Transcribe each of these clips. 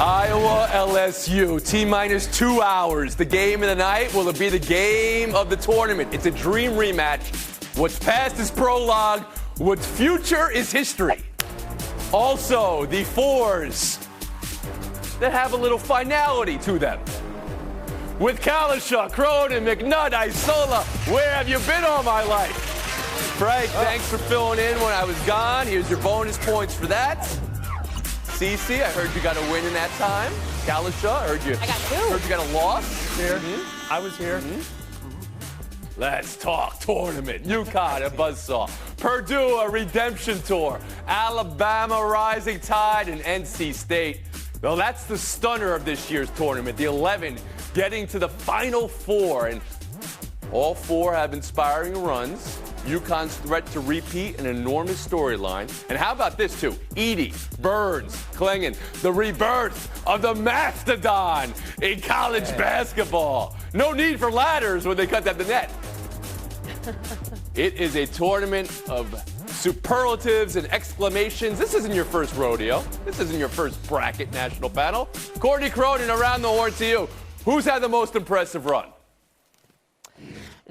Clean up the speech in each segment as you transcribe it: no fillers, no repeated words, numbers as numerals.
Iowa LSU, T-minus 2 hours. The game of the night, will it be the game of the tournament? It's a dream rematch. What's past is prologue. What's future is history. Also, the fours that have a little finality to them. With Kalisha, Cronin, McNutt, Isola, where have you been all my life? Frank, thanks for filling in when I was gone. Here's your bonus points for that. Cece, I heard you got a win in that time. Kalisha, I heard you got a loss. Here. Mm-hmm. I was here. Let's talk tournament. UConn, a buzzsaw. Purdue, a redemption tour. Alabama, rising tide, and NC State. Well, that's the stunner of this year's tournament. The 11 getting to the Final Four. And all four have inspiring runs. UConn's threat to repeat, an enormous storyline. And how about this, too? Edey, Burns, Klingon, the rebirth of the mastodon in college basketball. No need for ladders when they cut at the net. It is a tournament of superlatives and exclamations. This isn't your first rodeo. This isn't your first bracket national panel. Courtney Cronin, around the horn to you. Who's had the most impressive run?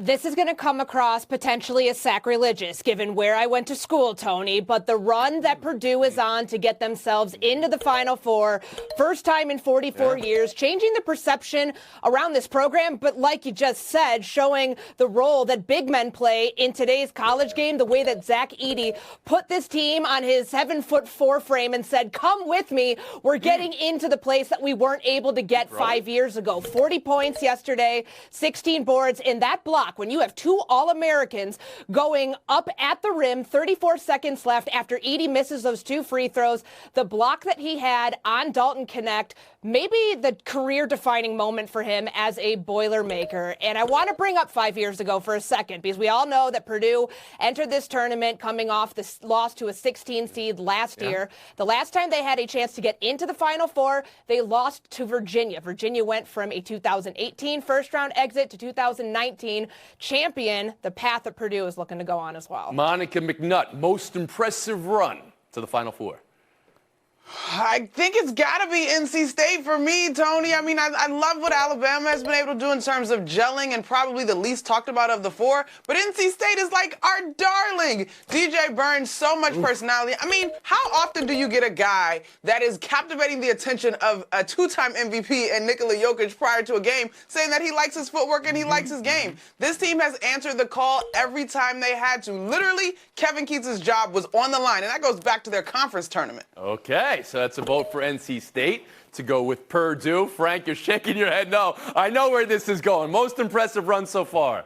This is going to come across potentially as sacrilegious, given where I went to school, Tony, but the run that Purdue is on to get themselves into the Final Four, first time in 44 years, changing the perception around this program, but like you just said, showing the role that big men play in today's college game, the way that Zach Edey put this team on his 7'4" frame and said, come with me, we're getting into the place that we weren't able to get 5 years ago. 40 points yesterday, 16 boards in that block. When you have two All-Americans going up at the rim, 34 seconds left after Edey misses those two free throws, the block that he had on Dalton Connect, maybe the career-defining moment for him as a Boilermaker. And I want to bring up 5 years ago for a second, because we all know that Purdue entered this tournament coming off the loss to a 16 seed last year. The last time they had a chance to get into the Final Four, they lost to Virginia. Virginia went from a 2018 first-round exit to 2019 champion. The path that Purdue is looking to go on as well. Monica McNutt, most impressive run to the Final Four. I think it's got to be NC State for me, Tony. I mean, I love what Alabama has been able to do in terms of gelling and probably the least talked about of the four. But NC State is like our darling. DJ Burns, so much personality. I mean, how often do you get a guy that is captivating the attention of a two-time MVP and Nikola Jokic prior to a game saying that he likes his footwork and he likes his game? This team has answered the call every time they had to. Literally, Kevin Keatts' job was on the line, and that goes back to their conference tournament. Okay. So that's a vote for NC State to go with Purdue. Frank, you're shaking your head no. I know where this is going. Most impressive run so far.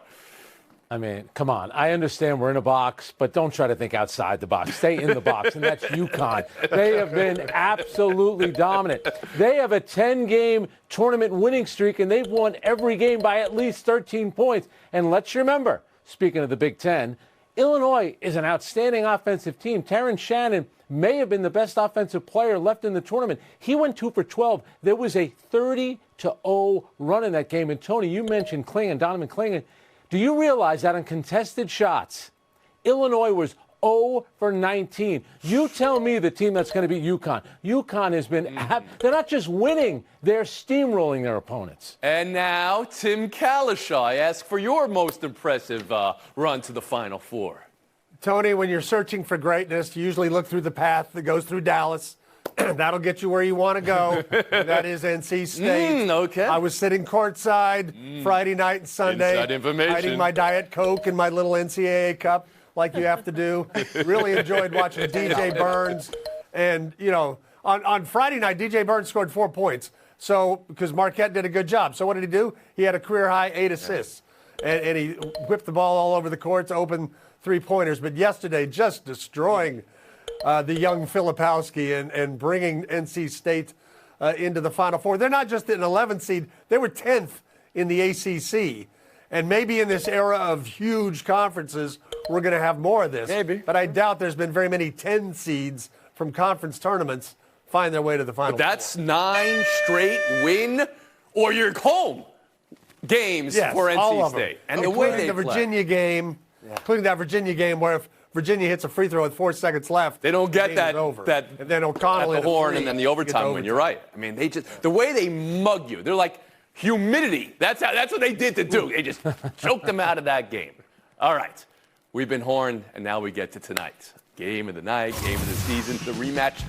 I mean, come on. I understand we're in a box, but don't try to think outside the box. Stay in the box, and that's UConn. They have been absolutely dominant. They have a 10-game tournament winning streak, and they've won every game by at least 13 points. And let's remember, speaking of the Big Ten, Illinois is an outstanding offensive team. Terrence Shannon may have been the best offensive player left in the tournament. He went 2 for 12. There was a 30-0 run in that game. And, Tony, you mentioned Klingon, Donovan Klingon. Do you realize that on contested shots, Illinois was 0 for 19? You tell me the team that's going to beat UConn. UConn has been they're not just winning, they're steamrolling their opponents. And now, Tim Kalisha, I ask for your most impressive run to the Final Four. Tony, when you're searching for greatness, you usually look through the path that goes through Dallas. That'll get you where you want to go. That is NC State. Okay. I was sitting courtside Friday night and Sunday, Inside information. hiding my Diet Coke and my little NCAA cup like you have to do. Really enjoyed watching DJ Burns. And, you know, on Friday night, DJ Burns scored 4 points. So, because Marquette did a good job. So what did he do? He had a career-high 8 assists. And he whipped the ball all over the court to open three-pointers. But yesterday, just destroying the young Filipowski and bringing NC State into the Final Four. They're not just an 11th seed. They were 10th in the ACC. And maybe in this era of huge conferences, we're going to have more of this. Maybe. But I doubt there's been very many 10 seeds from conference tournaments find their way to the Final Four. But that's 9 straight win or you're home games for NC State. And the way the Virginia game, including that Virginia game where if Virginia hits a free throw with 4 seconds left. They don't get the game that, is over. that and then O'Connell at the horn three, and then the overtime win. You're right. I mean, the way they mug you, they're like humidity. That's what they did to Duke. They just choked them out of that game. All right. We've been horned, and now we get to tonight. Game of the night, game of the season, the rematch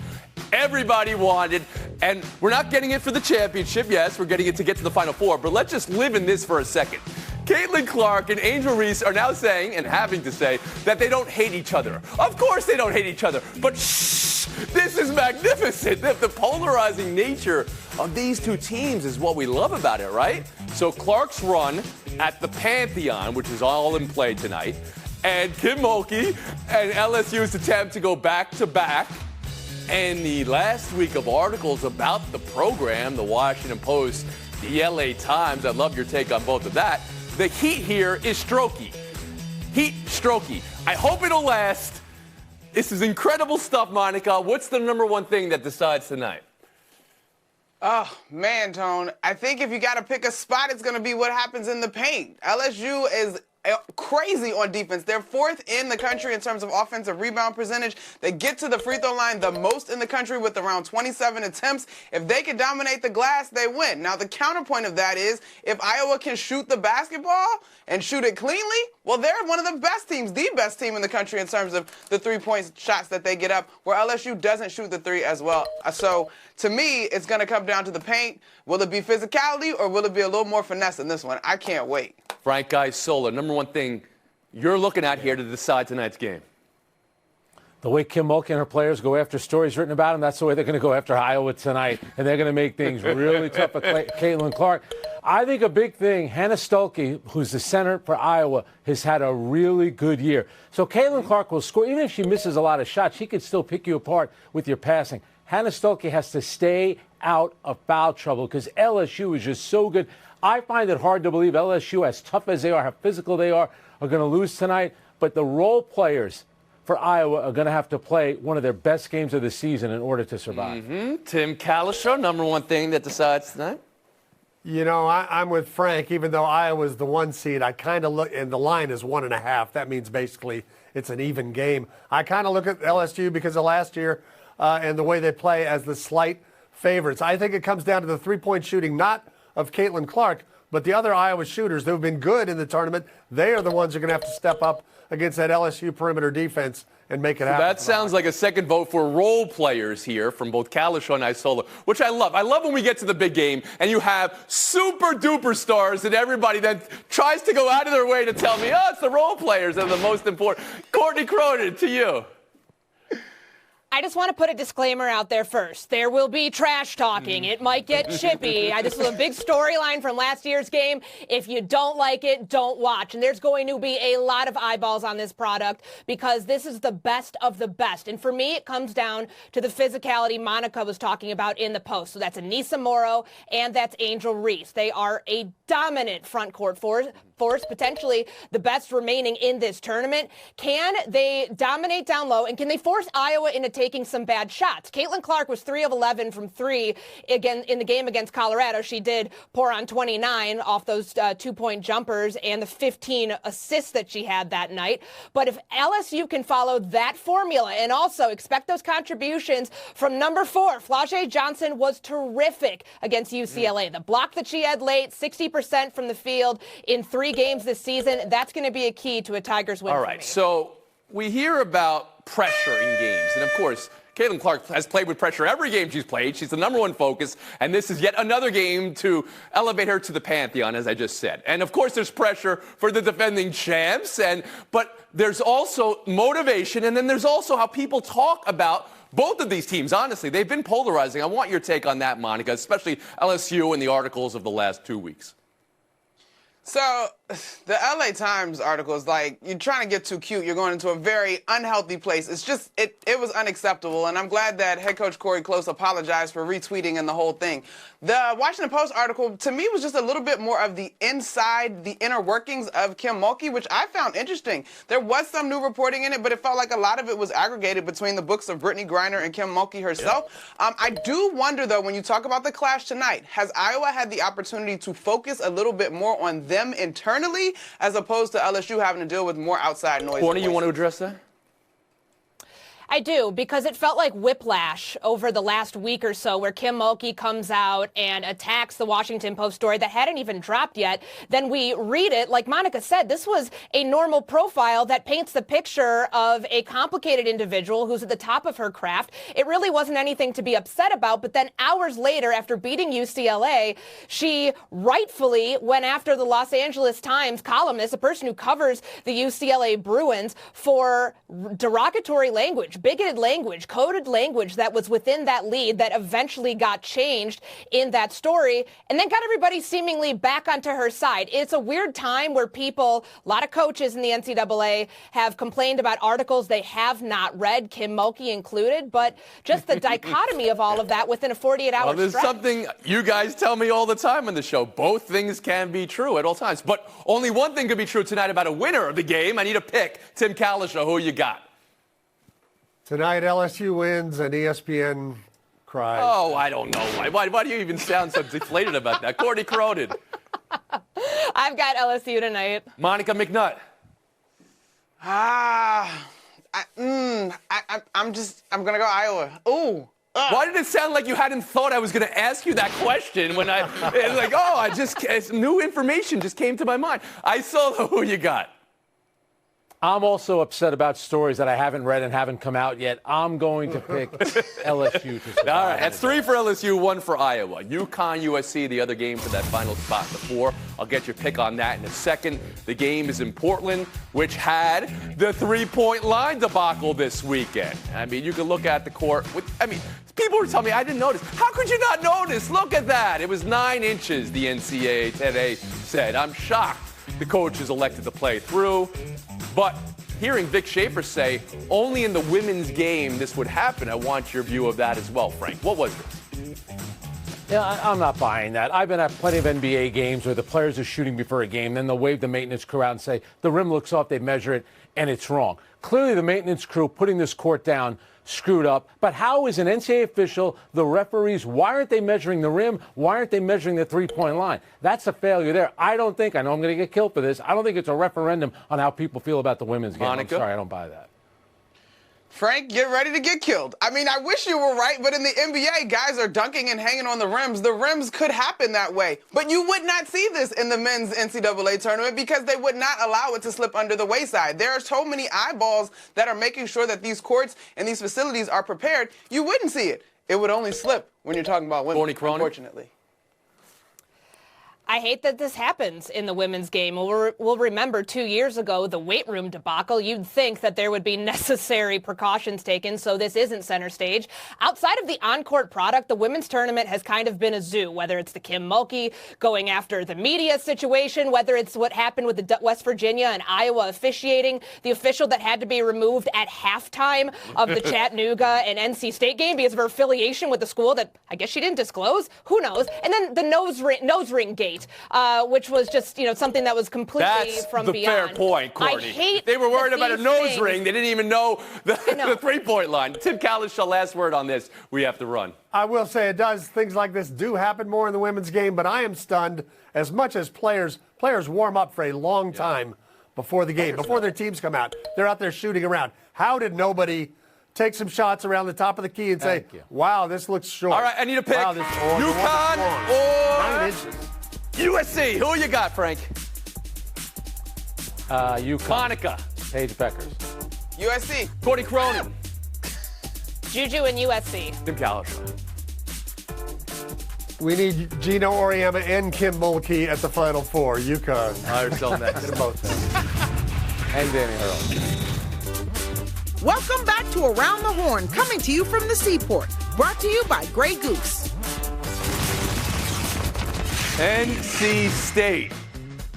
everybody wanted. And we're not getting it for the championship. Yes, we're getting it to get to the Final Four. But let's just live in this for a second. Caitlin Clark and Angel Reese are now saying, and having to say, that they don't hate each other. Of course they don't hate each other. But shh, this is magnificent. The polarizing nature of these two teams is what we love about it, right? So Clark's run at the Pantheon, which is all in play tonight, and Kim Mulkey and LSU's attempt to go back-to-back. And the last week of articles about the program, the Washington Post, the LA Times, I'd love your take on both of that. The heat here is strokey. Heat strokey. I hope it'll last. This is incredible stuff, Monica. What's the number one thing that decides tonight? Oh, man, Tone. I think if you got to pick a spot, it's going to be what happens in the paint. LSU is crazy on defense. They're fourth in the country in terms of offensive rebound percentage. They get to the free throw line the most in the country with around 27 attempts. If they can dominate the glass, they win. Now, the counterpoint of that is if Iowa can shoot the basketball and shoot it cleanly, well, they're one of the best teams, the best team in the country in terms of the three-point shots that they get up, where LSU doesn't shoot the three as well. So, to me, it's going to come down to the paint. Will it be physicality or will it be a little more finesse in this one? I can't wait. Frank Isola, number one thing you're looking at here to decide tonight's game. The way Kim Mulkey and her players go after stories written about them, that's the way they're going to go after Iowa tonight. And they're going to make things really tough for Caitlin Clark. I think a big thing, Hannah Stuelke, who's the center for Iowa, has had a really good year. So Caitlin Clark will score. Even if she misses a lot of shots, she can still pick you apart with your passing. Hannah Stuelke has to stay out of foul trouble because LSU is just so good. I find it hard to believe LSU, as tough as they are, how physical they are going to lose tonight. But the role players for Iowa are going to have to play one of their best games of the season in order to survive. Tim Kalisher, number one thing that decides tonight. You know, I'm with Frank. Even though Iowa's the 1 seed, I kind of look, and the line is 1.5. That means basically it's an even game. I kind of look at LSU because of last year and the way they play as the slight favorites. I think it comes down to the three-point shooting, not of Caitlin Clark, but the other Iowa shooters who have been good in the tournament. They are the ones who are going to have to step up against that LSU perimeter defense and make it happen. That sounds like a second vote for role players here from both Kalisher and Isola, which I love. I love when we get to the big game and you have super duper stars and everybody then tries to go out of their way to tell me, oh, it's the role players that are the most important. Courtney Cronin, to you. I just want to put a disclaimer out there first. There will be trash talking. It might get chippy. This is a big storyline from last year's game. If you don't like it, don't watch. And there's going to be a lot of eyeballs on this product because this is the best of the best. And for me, it comes down to the physicality Monica was talking about in the post. So that's Anissa Morrow and that's Angel Reese. They are a dominant front court force, potentially the best remaining in this tournament. Can they dominate down low, and can they force Iowa into taking some bad shots? Caitlin Clark was 3 of 11 from 3 again in the game against Colorado. She did pour on 29 off those 2-point jumpers and the 15 assists that she had that night. But if LSU can follow that formula and also expect those contributions from number 4, Flau'jae Johnson was terrific against UCLA. The block that she had late, 60% from the field in 3 games this season, that's going to be a key to a Tigers win. All right, so we hear about pressure in games, and of course, Caitlin Clark has played with pressure every game she's played. She's the number one focus, and this is yet another game to elevate her to the Pantheon, as I just said. And of course, there's pressure for the defending champs, but there's also motivation, and then there's also how people talk about both of these teams. Honestly, they've been polarizing. I want your take on that, Monica, especially LSU and the articles of the last 2 weeks. So, the LA Times article is like, you're trying to get too cute. You're going into a very unhealthy place. It's just, it was unacceptable. And I'm glad that head coach Corey Close apologized for retweeting and the whole thing. The Washington Post article, to me, was just a little bit more of the inner workings of Kim Mulkey, which I found interesting. There was some new reporting in it, but it felt like a lot of it was aggregated between the books of Brittany Griner and Kim Mulkey herself. Yeah. I do wonder, though, when you talk about the clash tonight, has Iowa had the opportunity to focus a little bit more on them internally as opposed to LSU having to deal with more outside noise? Courtney, you want to address that? I do, because it felt like whiplash over the last week or so, where Kim Mulkey comes out and attacks the Washington Post story that hadn't even dropped yet. Then we read it. Like Monica said, this was a normal profile that paints the picture of a complicated individual who's at the top of her craft. It really wasn't anything to be upset about. But then hours later, after beating UCLA, she rightfully went after the Los Angeles Times columnist, a person who covers the UCLA Bruins, for derogatory language, bigoted language, coded language that was within that lead that eventually got changed in that story, and then got everybody seemingly back onto her side. It's a weird time where people, a lot of coaches in the NCAA, have complained about articles they have not read, Kim Mulkey included, but just the dichotomy of all of that within a 48-hour Well, there's stretch. something you guys tell me all the time on the show. Both things can be true at all times. But only one thing could be true tonight about a winner of the game. I need a pick. Tim Kalisha, who you got? Tonight, LSU wins and ESPN cries. Oh, I don't know. Why do you even sound so deflated about that? Courtney Cronin. I've got LSU tonight. Monica McNutt. I'm gonna go Iowa. Ooh. Why did it sound like you hadn't thought I was going to ask you that question when it's like, new information just came to my mind. I saw who you got. I'm also upset about stories that I haven't read and haven't come out yet. I'm going to pick LSU to survive. All right, that's 3 for LSU, 1 for Iowa. UConn, USC, the other game for that final spot, the 4. I'll get your pick on that in a second. The game is in Portland, which had the 3-point line debacle this weekend. I mean, you can look at the court. People were telling me I didn't notice. How could you not notice? Look at that. It was 9 inches, the NCAA today said. I'm shocked the coaches elected to play through. But hearing Vic Schaefer say only in the women's game this would happen, I want your view of that as well, Frank. What was this? Yeah, I'm not buying that. I've been at plenty of NBA games where the players are shooting before a game, then they'll wave the maintenance crew out and say, the rim looks off, they measure it, and it's wrong. Clearly, the maintenance crew putting this court down screwed up. But how is an NCAA official, the referees, why aren't they measuring the rim? Why aren't they measuring the three-point line? That's a failure there. I know I'm going to get killed for this. I don't think it's a referendum on how people feel about the women's game. Monica? I'm sorry, I don't buy that. Frank, get ready to get killed. I mean, I wish you were right, but in the NBA, guys are dunking and hanging on the rims. The rims could happen that way. But you would not see this in the men's NCAA tournament because they would not allow it to slip under the wayside. There are so many eyeballs that are making sure that these courts and these facilities are prepared. You wouldn't see it. It would only slip when you're talking about women, unfortunately. I hate that this happens in the women's game. We'll remember 2 years ago, the weight room debacle. You'd think that there would be necessary precautions taken, so this isn't center stage. Outside of the on-court product, the women's tournament has kind of been a zoo, whether it's the Kim Mulkey going after the media situation, whether it's what happened with the West Virginia and Iowa officiating, the official that had to be removed at halftime of the Chattanooga and NC State game because of her affiliation with the school that I guess she didn't disclose. Who knows? And then the nose ring gate. Which was just, something that was completely from beyond. That's the fair point, Courtney. They were worried about a nose ring. They didn't even know the three-point line. Tim Kalisha, last word on this. We have to run. I will say it does. Things like this do happen more in the women's game, but I am stunned as much as players warm up for a long time before the game, before their teams come out. They're out there shooting around. How did nobody take some shots around the top of the key and say, wow, this looks short? All right, I need a pick. Wow, UConn or 9 inches. USC. Who you got, Frank? UConn. Monica. Paige Beckers. USC. Courtney Cronin. Juju and USC. Tim Kalisha. We need Gino Auriemma and Kim Mulkey at the Final Four. UConn. Ourselves next. Get them both there. And Danny Hurl. Welcome back to Around the Horn, coming to you from the Seaport. Brought to you by Grey Goose. NC State.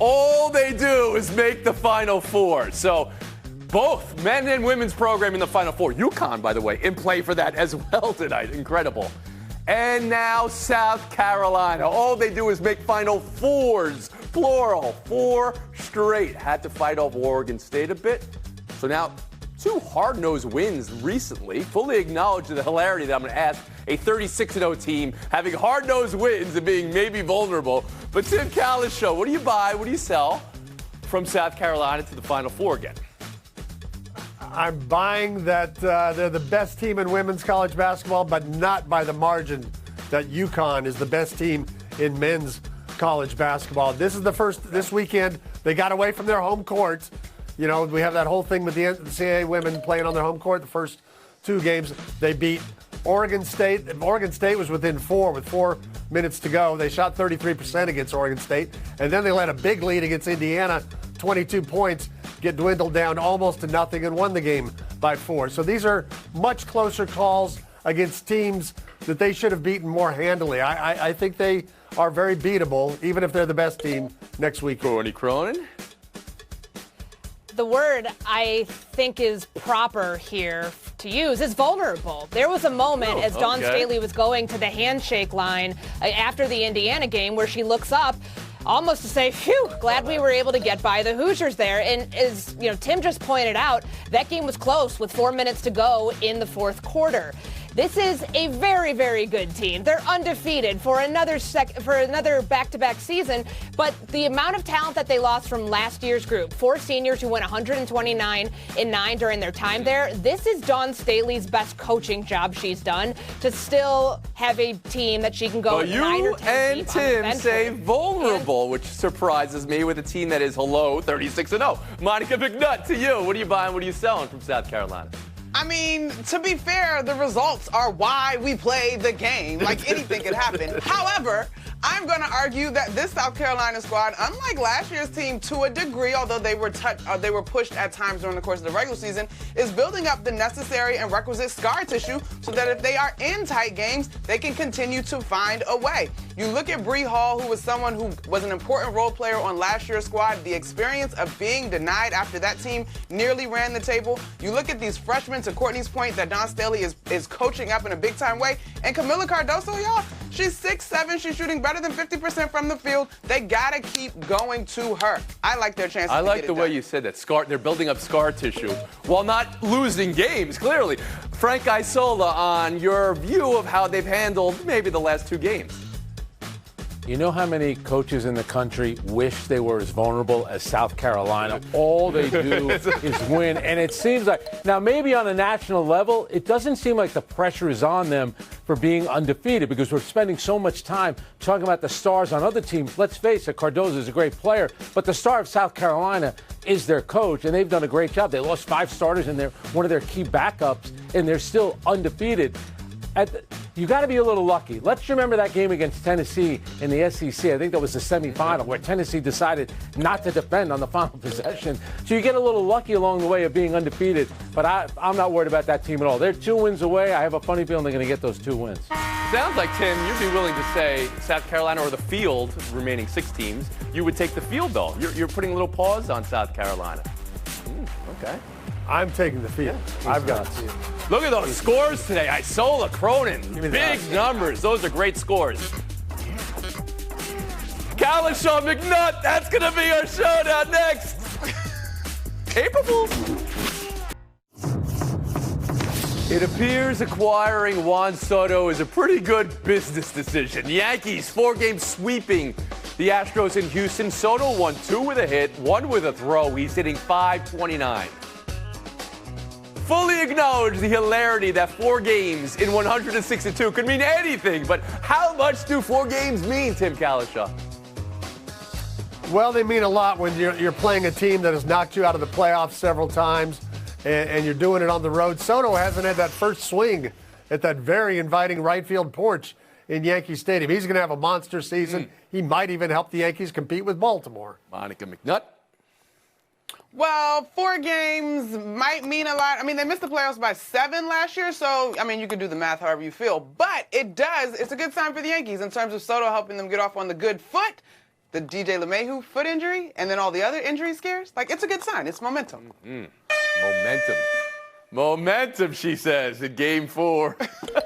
All they do is make the Final Four. So both men and women's program in the Final Four. UConn, by the way, in play for that as well tonight. Incredible. And now South Carolina. All they do is make Final Fours, plural, 4 straight. Had to fight off Oregon State a bit. So now 2 hard-nosed wins recently. Fully acknowledge the hilarity that I'm going to ask a 36-0 team having hard-nosed wins and being maybe vulnerable. But Tim Kalisha, what do you buy? What do you sell from South Carolina to the Final Four again? I'm buying that they're the best team in women's college basketball, but not by the margin that UConn is the best team in men's college basketball. This is the first, this weekend, they got away from their home court. You know, we have that whole thing with the NCAA women playing on their home court. The first 2 games, they beat Oregon State. Oregon State was within 4 with 4 minutes to go. They shot 33% against Oregon State. And then they led a big lead against Indiana, 22 points, get dwindled down almost to nothing and won the game by 4. So these are much closer calls against teams that they should have beaten more handily. I think they are very beatable, even if they're the best team next week. Courtney Cronin? The word I think is proper here to use is vulnerable. There was a moment as Dawn Staley was going to the handshake line after the Indiana game where she looks up almost to say, phew, glad we were able to get by the Hoosiers there. And as Tim just pointed out, that game was close with 4 minutes to go in the fourth quarter. This is a very, very good team. They're undefeated for another back-to-back season, but the amount of talent that they lost from last year's group, 4 seniors who went 129-9 during their time there, this is Dawn Staley's best coaching job she's done to still have a team that she can go 9 or 10 and deep on the Tim bench say with. vulnerable, which surprises me with a team that is 36-0. Monica McNutt, to you. What are you buying? What are you selling from South Carolina? I mean, to be fair, the results are why we play the game. Like, anything could happen. However, I'm going to argue that this South Carolina squad, unlike last year's team to a degree, although they were pushed at times during the course of the regular season, is building up the necessary and requisite scar tissue so that if they are in tight games, they can continue to find a way. You look at Bree Hall, who was someone who was an important role player on last year's squad. The experience of being denied after that team nearly ran the table. You look at these freshmen, to Courtney's point, that Dawn Staley is coaching up in a big-time way. And Camila Cardoso, y'all, she's 6'7". She's shooting better than 50% from the field. They got to keep going to her. I like their chances. I like the way you said that. They're building up scar tissue while not losing games, clearly. Frank Isola, on your view of how they've handled maybe the last 2 games. You know how many coaches in the country wish they were as vulnerable as South Carolina? All they do is win. And it seems like, now maybe on a national level, it doesn't seem like the pressure is on them for being undefeated because we're spending so much time talking about the stars on other teams. Let's face it, Cardozo is a great player, but the star of South Carolina is their coach, and they've done a great job. They lost 5 starters and they're one of their key backups, and they're still undefeated. You got to be a little lucky. Let's remember that game against Tennessee in the SEC. I think that was the semifinal where Tennessee decided not to defend on the final possession. So you get a little lucky along the way of being undefeated. But I'm not worried about that team at all. They're 2 wins away. I have a funny feeling they're going to get those 2 wins. Sounds like, Tim, you'd be willing to say South Carolina or the field, remaining 6 teams, you would take the field, though. You're putting a little pause on South Carolina. Okay. I'm taking the field. I've got it. Look at those scores today. Isola, Cronin, big numbers. Those are great scores. Kalishaw, McNutt, that's going to be our showdown next. April Fools. It appears acquiring Juan Soto is a pretty good business decision. Yankees 4-game sweeping the Astros in Houston. Soto won 2 with a hit, 1 with a throw. He's hitting .529. Fully acknowledge the hilarity that 4 games in 162 could mean anything, but how much do 4 games mean, Tim Kalishaw? Well, they mean a lot when you're playing a team that has knocked you out of the playoffs several times, and you're doing it on the road. Soto hasn't had that first swing at that very inviting right field porch in Yankee Stadium. He's going to have a monster season. He might even help the Yankees compete with Baltimore. Monica McNutt. Well, 4 games might mean a lot. I mean, they missed the playoffs by 7 last year, so, I mean, you could do the math however you feel. But it's a good sign for the Yankees in terms of Soto helping them get off on the good foot, the DJ LeMahieu foot injury, and then all the other injury scares. Like, it's a good sign. It's momentum. Momentum, she says, in Game 4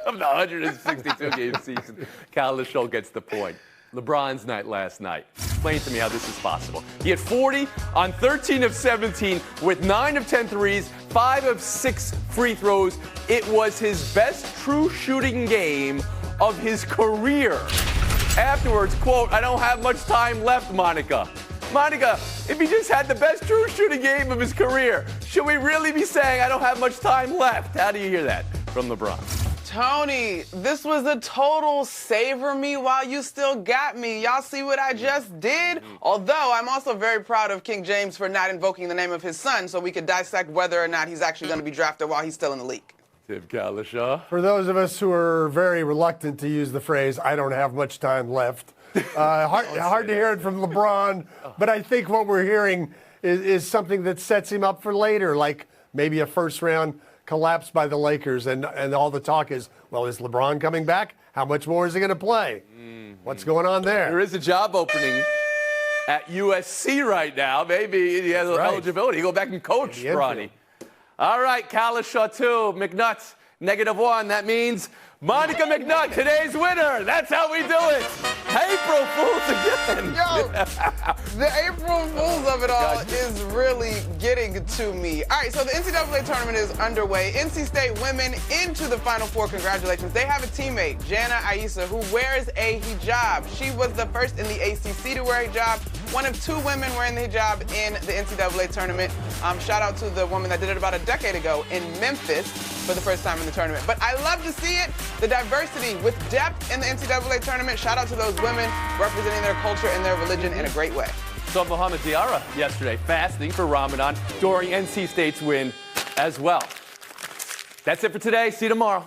of the 162-game season. Kalishaw gets the point. LeBron's night last night. Explain to me how this is possible. He had 40 on 13 of 17 with 9 of 10 threes, 5 of 6 free throws. It was his best true shooting game of his career. Afterwards, quote, "I don't have much time left, Monica." Monica, if he just had the best true shooting game of his career, should we really be saying I don't have much time left? How do you hear that from LeBron? Tony, this was a total savor me while you still got me. Y'all see what I just did? Although I'm also very proud of King James for not invoking the name of his son so we could dissect whether or not he's actually going to be drafted while he's still in the league. Tim Kalishaw. For those of us who are very reluctant to use the phrase, I don't have much time left, hard to hear it from LeBron, but I think what we're hearing is something that sets him up for later, like maybe a first-round collapse by the Lakers, and all the talk is, well, is LeBron coming back? How much more is he going to play? What's going on there? There is a job opening at USC right now. Maybe he has eligibility. He go back and coach, Bronny. All right, Kalishaw 2, McNuts, -1. That means Monica McNutt, today's winner. That's how we do it. April Fools again. Yo, the April Fools of it all is really getting to me. All right, so the NCAA tournament is underway. NC State women into the Final Four. Congratulations. They have a teammate, Jana Aisa, who wears a hijab. She was the first in the ACC to wear a hijab. One of 2 women wearing the hijab in the NCAA tournament. Shout out to the woman that did it about a decade ago in Memphis for the first time in the tournament. But I love to see it, the diversity with depth in the NCAA tournament. Shout out to those women representing their culture and their religion in a great way. Saw Mohamed Diarra yesterday fasting for Ramadan during NC State's win as well. That's it for today. See you tomorrow.